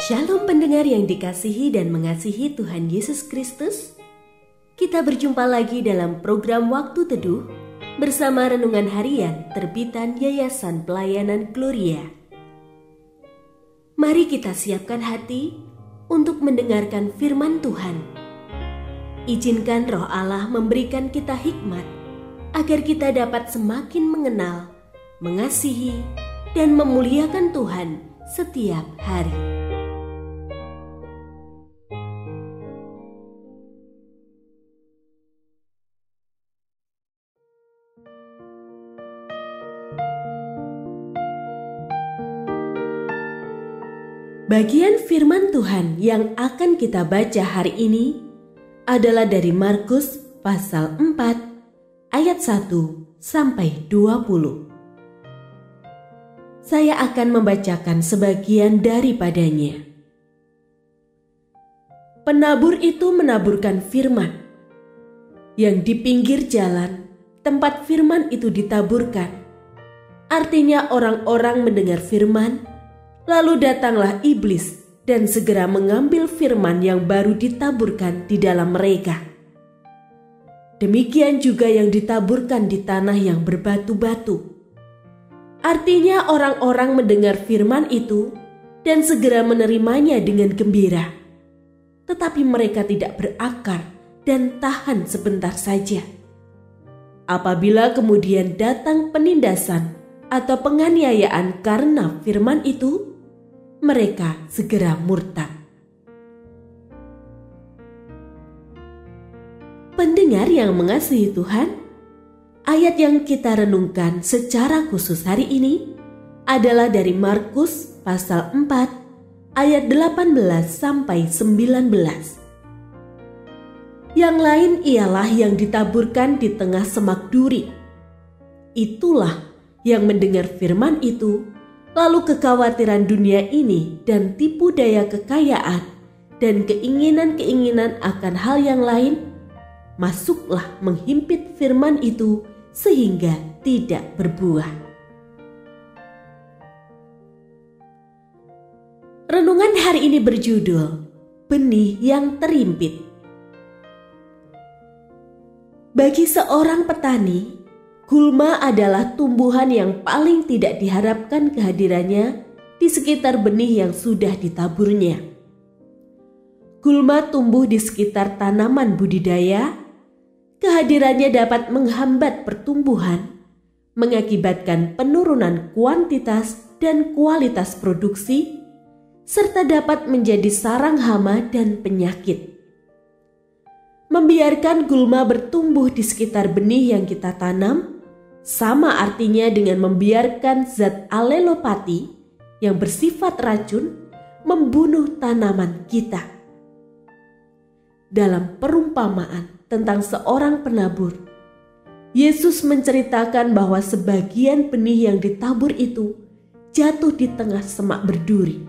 Shalom pendengar yang dikasihi dan mengasihi Tuhan Yesus Kristus. Kita berjumpa lagi dalam program Waktu Teduh bersama Renungan Harian terbitan Yayasan Pelayanan Gloria. Mari kita siapkan hati untuk mendengarkan firman Tuhan. Izinkan Roh Allah memberikan kita hikmat agar kita dapat semakin mengenal, mengasihi, dan memuliakan Tuhan setiap hari. Bagian firman Tuhan yang akan kita baca hari ini adalah dari Markus pasal 4 ayat 1 sampai 20. Saya akan membacakan sebagian daripadanya. Penabur itu menaburkan firman. Yang di pinggir jalan, tempat firman itu ditaburkan. Artinya orang-orang mendengar firman, lalu datanglah iblis dan segera mengambil firman yang baru ditaburkan di dalam mereka. Demikian juga yang ditaburkan di tanah yang berbatu-batu. Artinya orang-orang mendengar firman itu dan segera menerimanya dengan gembira. Tetapi mereka tidak berakar dan tahan sebentar saja. Apabila kemudian datang penindasan atau penganiayaan karena firman itu, mereka segera murtad. Pendengar yang mengasihi Tuhan, ayat yang kita renungkan secara khusus hari ini adalah dari Markus pasal 4 ayat 18 sampai 19. Yang lain ialah yang ditaburkan di tengah semak duri. Itulah yang mendengar firman itu, lalu kekhawatiran dunia ini dan tipu daya kekayaan dan keinginan-keinginan akan hal yang lain masuklah menghimpit firman itu sehingga tidak berbuah. Renungan hari ini berjudul Benih yang Terimpit. Bagi seorang petani, gulma adalah tumbuhan yang paling tidak diharapkan kehadirannya di sekitar benih yang sudah ditaburnya. Gulma tumbuh di sekitar tanaman budidaya. Kehadirannya dapat menghambat pertumbuhan, mengakibatkan penurunan kuantitas dan kualitas produksi, serta dapat menjadi sarang hama dan penyakit. Membiarkan gulma bertumbuh di sekitar benih yang kita tanam sama artinya dengan membiarkan zat alelopati yang bersifat racun membunuh tanaman kita. Dalam perumpamaan tentang seorang penabur, Yesus menceritakan bahwa sebagian benih yang ditabur itu jatuh di tengah semak berduri.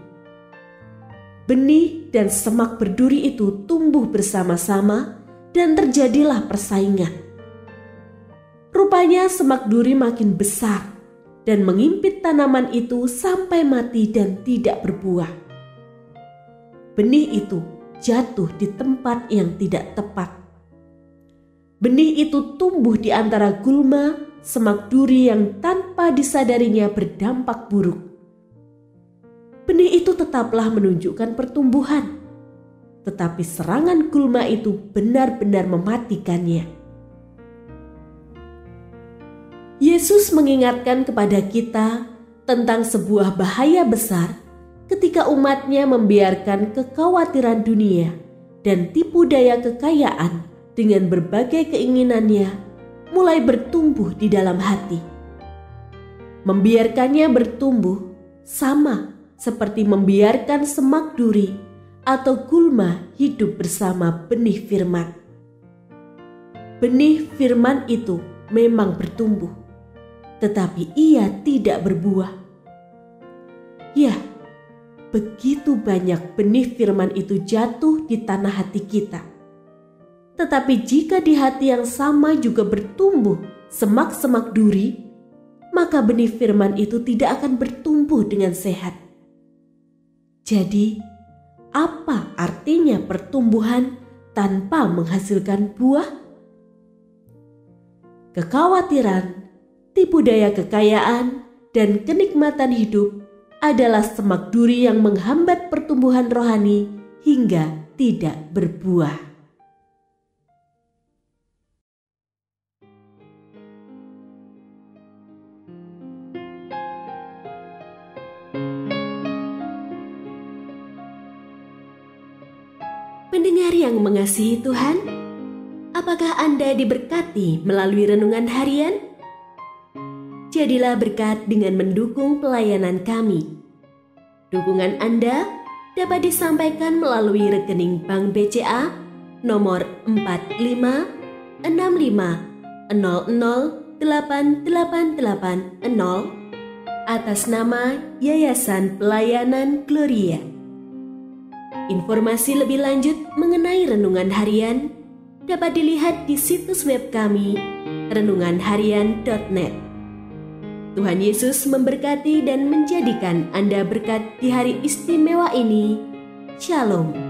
Benih dan semak berduri itu tumbuh bersama-sama dan terjadilah persaingan. Rupanya semak duri makin besar dan mengimpit tanaman itu sampai mati dan tidak berbuah. Benih itu jatuh di tempat yang tidak tepat. Benih itu tumbuh di antara gulma, semak duri yang tanpa disadarinya berdampak buruk. Benih itu tetaplah menunjukkan pertumbuhan, tetapi serangan gulma itu benar-benar mematikannya. Yesus mengingatkan kepada kita tentang sebuah bahaya besar ketika umatnya membiarkan kekhawatiran dunia dan tipu daya kekayaan dengan berbagai keinginannya mulai bertumbuh di dalam hati. Membiarkannya bertumbuh sama seperti membiarkan semak duri atau gulma hidup bersama benih firman. Benih firman itu memang bertumbuh, tetapi ia tidak berbuah. Ya, begitu banyak benih firman itu jatuh di tanah hati kita. Tetapi jika di hati yang sama juga bertumbuh semak-semak duri, maka benih firman itu tidak akan bertumbuh dengan sehat. Jadi, apa artinya pertumbuhan tanpa menghasilkan buah? Kekhawatiran, tipu daya kekayaan, dan kenikmatan hidup adalah semak duri yang menghambat pertumbuhan rohani hingga tidak berbuah. Pendengar yang mengasihi Tuhan, apakah Anda diberkati melalui renungan harian? Jadilah berkat dengan mendukung pelayanan kami. Dukungan Anda dapat disampaikan melalui rekening Bank BCA nomor 4565008880 atas nama Yayasan Pelayanan Gloria. Informasi lebih lanjut mengenai renungan harian dapat dilihat di situs web kami renunganharian.net. Tuhan Yesus memberkati dan menjadikan Anda berkat di hari istimewa ini. Shalom.